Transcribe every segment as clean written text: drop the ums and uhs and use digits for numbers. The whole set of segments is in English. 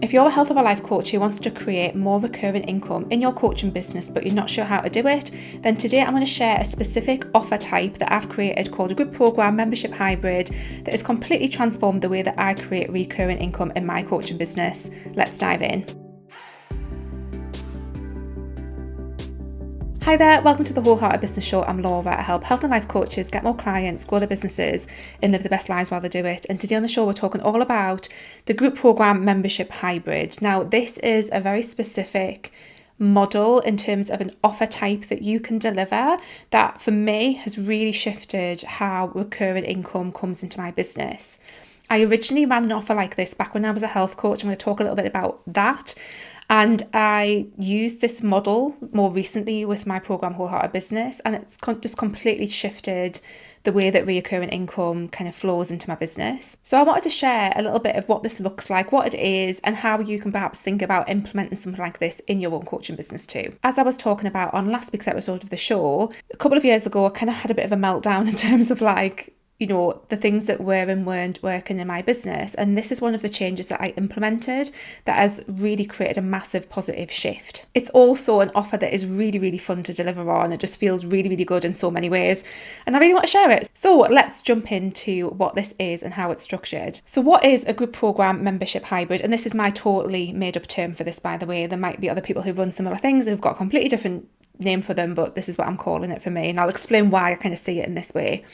If you're a health of a life coach who wants to create more recurring income in your coaching business but you're not sure how to do it, then today I'm going to share a specific offer type that I've created called a group program membership hybrid that has completely transformed the way that I create recurring income in my coaching business. Let's dive in. Hi there, welcome to the Wholehearted Business Show. I'm Laura. I help health and life coaches get more clients, grow their businesses, and live the best lives while they do it. And today on the show, we're talking all about the group program membership hybrid. Now, this is a very specific model in terms of an offer type that you can deliver that for me has really shifted how recurring income comes into my business. I originally ran an offer like this back when I was a health coach. I'm going to talk a little bit about that. And I used this model more recently with my program Wholehearted Business, and it's just completely shifted the way that recurring income kind of flows into my business. So I wanted to share a little bit of what this looks like, what it is, and how you can perhaps think about implementing something like this in your own coaching business too. As I was talking about on last week's episode of the show, a couple of years ago, I kind of had a bit of a meltdown in terms of the things that were and weren't working in my business. And this is one of the changes that I implemented that has really created a massive positive shift. It's also an offer that is really, really fun to deliver on. It just feels really, really good in so many ways. And I really want to share it. So let's jump into what this is and how it's structured. So what is a group program membership hybrid? And this is my totally made up term for this, by the way. There might be other people who run similar things who've got a completely different name for them, but this is what I'm calling it for me. And I'll explain why I kind of see it in this way.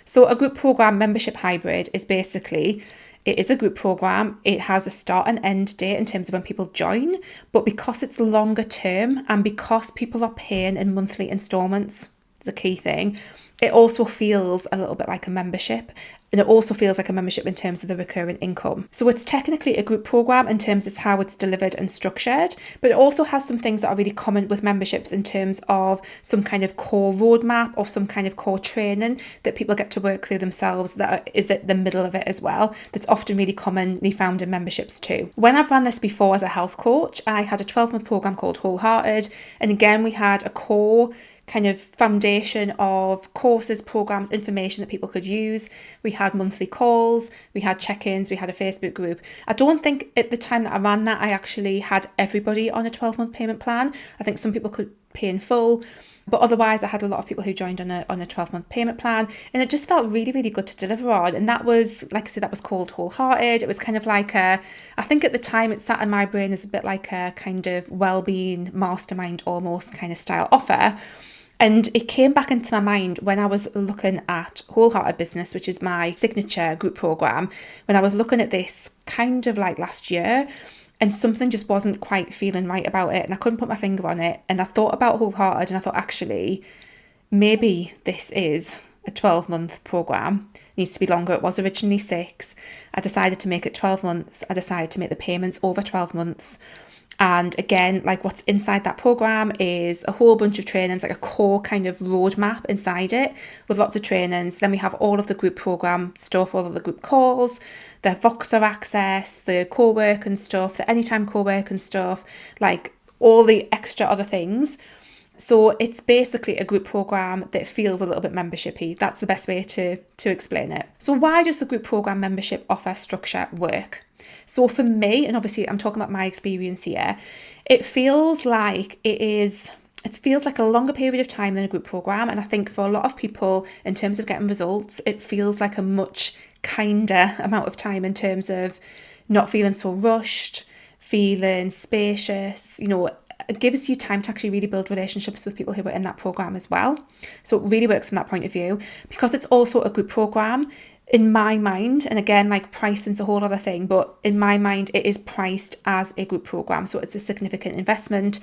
So a group program membership hybrid is basically, it is a group program. It has a start and end date in terms of when people join, but because it's longer term and because people are paying in monthly installments, the key thing, it also feels a little bit like a membership. And it also feels like a membership in terms of the recurring income. So it's technically a group program in terms of how it's delivered and structured, but it also has some things that are really common with memberships in terms of some kind of core roadmap or some kind of core training that people get to work through themselves that is at the middle of it as well. That's often really commonly found in memberships too. When I've run this before as a health coach, I had a 12-month program called Wholehearted. And again, we had a core kind of foundation of courses, programs, information that people could use. We had monthly calls, we had check-ins, we had a Facebook group. I don't think at the time that I ran that, I actually had everybody on a 12-month payment plan. I think some people could pay in full, but otherwise I had a lot of people who joined on a 12-month payment plan, and it just felt really, really good to deliver on. And that was, like I said, that was called Wholehearted. It was kind of like I think at the time it sat in my brain as a bit like a kind of well-being mastermind almost kind of style offer. And it came back into my mind when I was looking at Wholehearted Business, which is my signature group program, when I was looking at this kind of like last year, and something just wasn't quite feeling right about it, and I couldn't put my finger on it. And I thought about Wholehearted, and I thought, actually, maybe this is a 12-month program. It needs to be longer. It was originally 6. I decided to make it 12 months. I decided to make the payments over 12 months. And again, like what's inside that program is a whole bunch of trainings, like a core kind of roadmap inside it with lots of trainings. Then we have all of the group program stuff, all of the group calls, the Voxer access, the co-working stuff, the anytime co-working stuff, like all the extra other things. So it's basically a group program that feels a little bit membershipy. That's the best way to explain it. So why does the group program membership offer structure work? So for me, and obviously I'm talking about my experience here, it feels like it feels like a longer period of time than a group program. And I think for a lot of people, in terms of getting results, it feels like a much kinder amount of time in terms of not feeling so rushed, feeling spacious. It gives you time to actually really build relationships with people who are in that program as well. So it really works from that point of view. Because it's also a group program, in my mind, and again, like pricing's a whole other thing, but in my mind, it is priced as a group program. So it's a significant investment,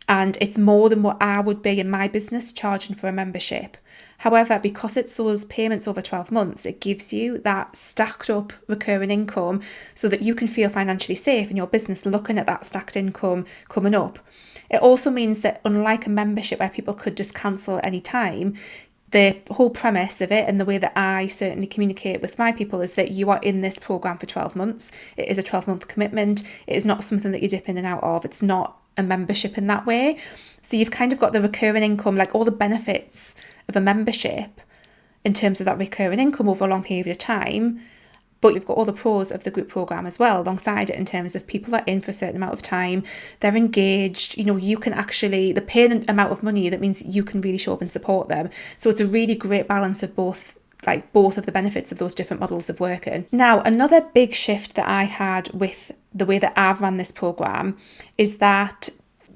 and it's more than what I would be in my business charging for a membership. However, because it's those payments over 12 months, it gives you that stacked up recurring income so that you can feel financially safe in your business looking at that stacked income coming up. It also means that unlike a membership where people could just cancel at any time, the whole premise of it and the way that I certainly communicate with my people is that you are in this program for 12 months. It is a 12-month commitment. It is not something that you dip in and out of. It's not a membership in that way. So you've kind of got the recurring income, like all the benefits of a membership in terms of that recurring income over a long period of time, but you've got all the pros of the group program as well alongside it, in terms of people are in for a certain amount of time, they're engaged, you can actually, they're paying an amount of money that means you can really show up and support them. So it's a really great balance of both of the benefits of those different models of working. Now, another big shift that I had with the way that I've run this program is that,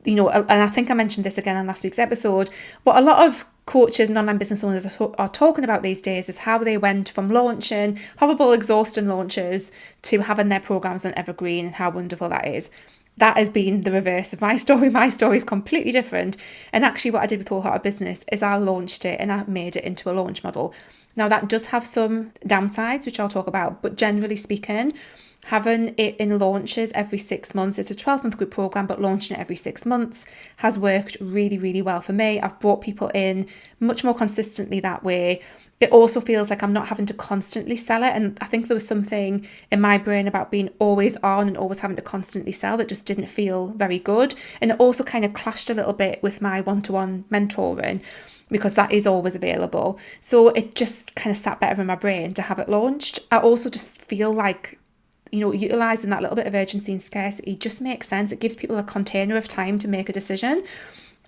and I think I mentioned this again on last week's episode, what a lot of coaches and online business owners are talking about these days is how they went from launching horrible, exhausting launches to having their programs on Evergreen, and how wonderful that is. That has been the reverse of my story. My story is completely different. And actually what I did with Wholehearted Business is I launched it and I made it into a launch model. Now that does have some downsides, which I'll talk about, but generally speaking, having it in launches every 6 months, it's a 12-month group program, but launching it every 6 months has worked really, really well for me. I've brought people in much more consistently that way. It also feels like I'm not having to constantly sell it. And I think there was something in my brain about being always on and always having to constantly sell that just didn't feel very good. And it also kind of clashed a little bit with my one-to-one mentoring, because that is always available. So it just kind of sat better in my brain to have it launched. I also just feel like, utilising that little bit of urgency and scarcity just makes sense. It gives people a container of time to make a decision.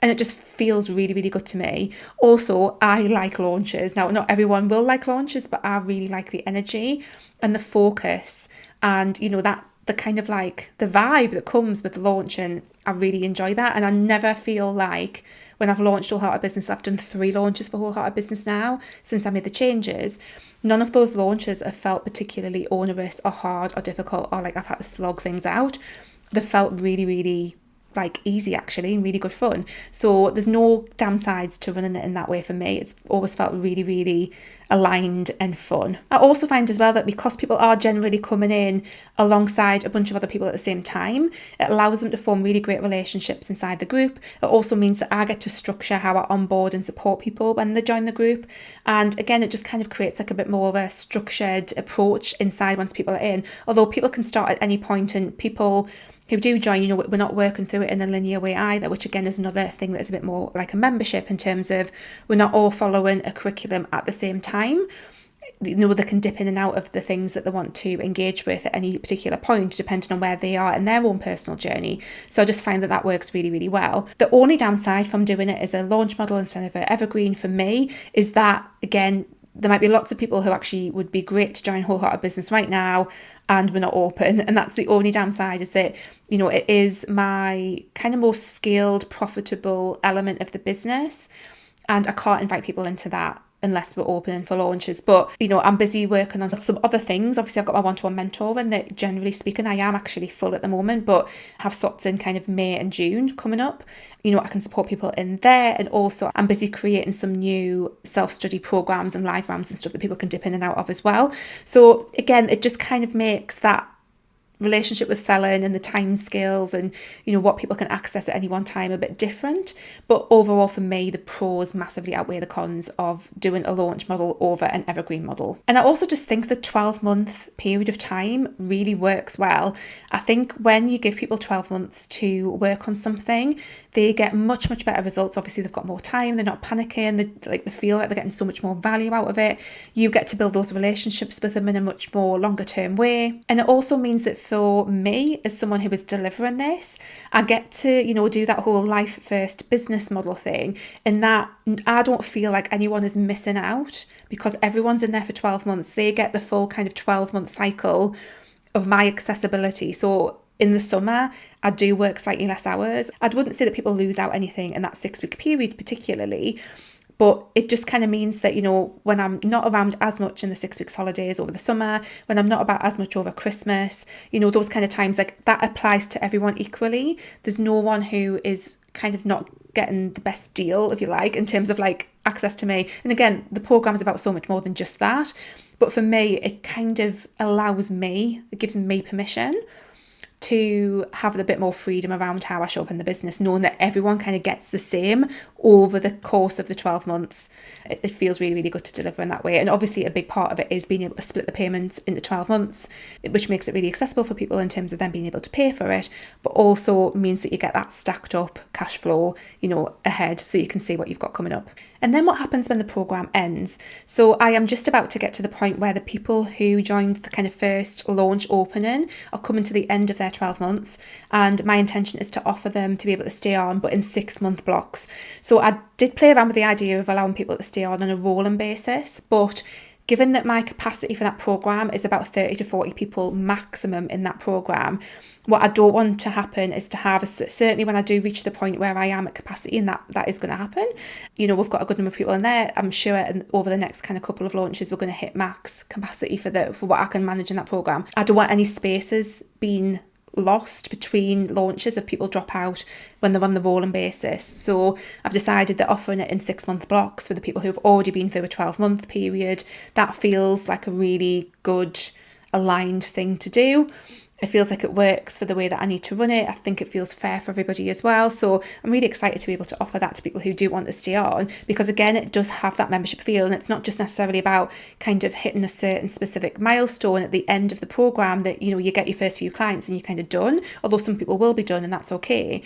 And it just feels really, really good to me. Also, I like launches. Now, not everyone will like launches, but I really like the energy and the focus and, that the kind of like the vibe that comes with launching. I really enjoy that. And I never feel like when I've launched Wholehearted Business, I've done 3 launches for Wholehearted Business now since I made the changes. None of those launches have felt particularly onerous or hard or difficult, or like I've had to slog things out. They felt really, really easy actually, and really good fun. So there's no downsides to running it in that way for me. It's always felt really, really aligned and fun. I also find as well that because people are generally coming in alongside a bunch of other people at the same time, it allows them to form really great relationships inside the group. It also means that I get to structure how I onboard and support people when they join the group. And again, it just kind of creates like a bit more of a structured approach inside once people are in. Although people can start at any point, and people who do join, we're not working through it in a linear way either, which again is another thing that's a bit more like a membership, in terms of we're not all following a curriculum at the same time. They can dip in and out of the things that they want to engage with at any particular point, depending on where they are in their own personal journey. So I just find that works really, really well. The only downside from doing it as a launch model instead of an evergreen for me is that, again, there might be lots of people who actually would be great to join Wholehearted Business right now, and we're not open. And that's the only downside, is that, it is my kind of most scaled, profitable element of the business. And I can't invite people into that unless we're open for launches. But, I'm busy working on some other things. Obviously, I've got my one-to-one mentoring that, generally speaking, I am actually full at the moment, but have slots in kind of May and June coming up. I can support people in there. And also I'm busy creating some new self-study programs and live rounds and stuff that people can dip in and out of as well. So again, it just kind of makes that relationship with selling and the time scales and what people can access at any one time a bit different. But overall for me, the pros massively outweigh the cons of doing a launch model over an evergreen model. And I also just think the 12-month period of time really works well. I think when you give people 12 months to work on something, they get much, much better results. Obviously they've got more time, they're not panicking, they feel like they're getting so much more value out of it. You get to build those relationships with them in a much more longer term way. And it also means that for me, as someone who is delivering this, I get to, do that whole life first business model thing, and that I don't feel like anyone is missing out because everyone's in there for 12 months. They get the full kind of 12-month cycle of my accessibility. So in the summer, I do work slightly less hours. I wouldn't say that people lose out anything in that 6-week period particularly, but it just kind of means that, when I'm not around as much in the 6 weeks holidays over the summer, when I'm not about as much over Christmas, those kind of times, like that applies to everyone equally. There's no one who is kind of not getting the best deal, if you like, in terms of like access to me. And again, the program is about so much more than just that. But for me, it kind of allows me, it gives me permission to have a bit more freedom around how I show up in the business, knowing that everyone kind of gets the same over the course of the 12 months. It feels really, really good to deliver in that way. And obviously a big part of it is being able to split the payments into 12 months, which makes it really accessible for people in terms of them being able to pay for it, but also means that you get that stacked up cash flow, ahead, so you can see what you've got coming up. And then what happens when the program ends? So I am just about to get to the point where the people who joined the kind of first launch opening are coming to the end of their 12 months. And my intention is to offer them to be able to stay on, but in 6-month blocks. So I did play around with the idea of allowing people to stay on a rolling basis, but given that my capacity for that program is about 30 to 40 people maximum in that program, what I don't want to happen is to have, certainly when I do reach the point where I am at capacity, and that is going to happen, we've got a good number of people in there, I'm sure, and over the next kind of couple of launches, we're going to hit max capacity for what I can manage in that program. I don't want any spaces being lost between launches of people drop out when they're on the rolling basis. So I've decided that offering it in 6-month blocks for the people who've already been through a 12-month period, that feels like a really good aligned thing to do. It feels like it works for the way that I need to run it. I think it feels fair for everybody as well. So I'm really excited to be able to offer that to people who do want to stay on, because again, it does have that membership feel, and it's not just necessarily about kind of hitting a certain specific milestone at the end of the program that, you get your first few clients and you're kind of done, although some people will be done and that's okay.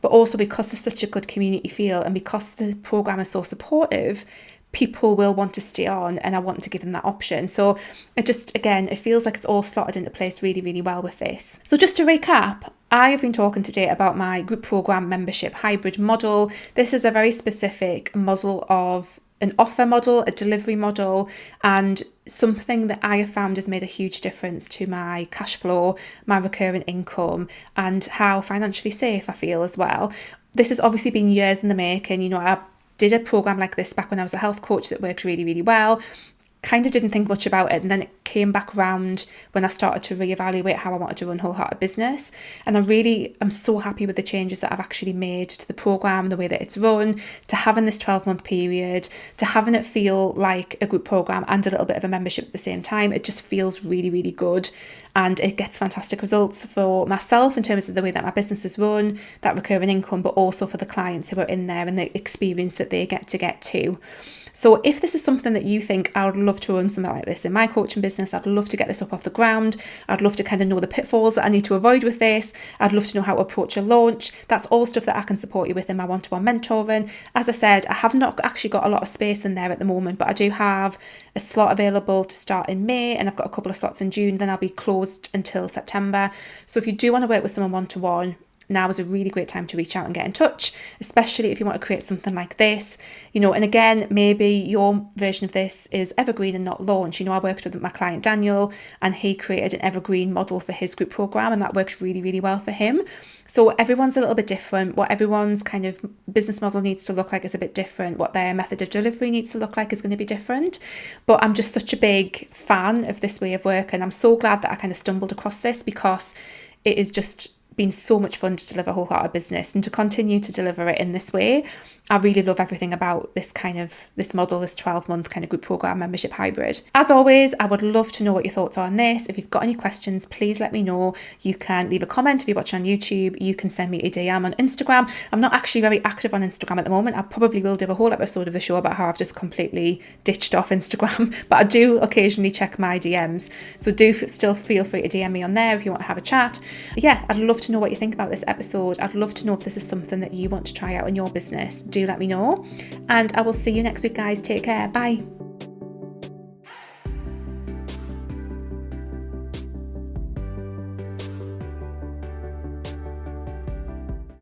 But also because there's such a good community feel and because the program is so supportive, people will want to stay on, and I want to give them that option. So it feels like it's all slotted into place really, really well with this. So just to recap, I have been talking today about my group program membership hybrid model. This is a very specific model of an offer model, a delivery model, and something that I have found has made a huge difference to my cash flow, my recurring income, and how financially safe I feel as well. This has obviously been years in the making. I did a program like this back when I was a health coach that worked really, really well. Kind of didn't think much about it, and then it came back round when I started to reevaluate how I wanted to run Wholehearted Business. And I really am so happy with the changes that I've actually made to the program, the way that it's run, to having this 12-month period, to having it feel like a group program and a little bit of a membership at the same time. It just feels really, really good. And it gets fantastic results for myself in terms of the way that my business is run, that recurring income, but also for the clients who are in there and the experience that they get to. So if this is something that you think, I would love to run something like this in my coaching business, I'd love to get this up off the ground, I'd love to kind of know the pitfalls that I need to avoid with this, I'd love to know how to approach a launch, that's all stuff that I can support you with in my one-to-one mentoring. As I said, I have not actually got a lot of space in there at the moment, but I do have a slot available to start in May, and I've got a couple of slots in June, then I'll be closed until September. So if you do want to work with someone one-to-one, now is a really great time to reach out and get in touch, especially if you want to create something like this. And again, maybe your version of this is evergreen and not launch. I worked with my client Daniel, and he created an evergreen model for his group program, and that worked really, really well for him. So everyone's a little bit different. What everyone's kind of business model needs to look like is a bit different. What their method of delivery needs to look like is going to be different. But I'm just such a big fan of this way of work, and I'm so glad that I kind of stumbled across this, because it is just been so much fun to deliver Wholehearted Business and to continue to deliver it in this way. I really love everything about this model, this 12-month kind of group program membership hybrid. As always, I would love to know what your thoughts are on this. If you've got any questions, please let me know. You can leave a comment if you're watching on YouTube. You can send me a DM on Instagram. I'm not actually very active on Instagram at the moment. I probably will do a whole episode of the show about how I've just completely ditched off Instagram, but I do occasionally check my DMs. So do still feel free to DM me on there if you want to have a chat. Yeah, I'd love to know what you think about this episode. I'd love to know if this is something that you want to try out in your business. Do let me know, and I will see you next week, guys. Take care. Bye.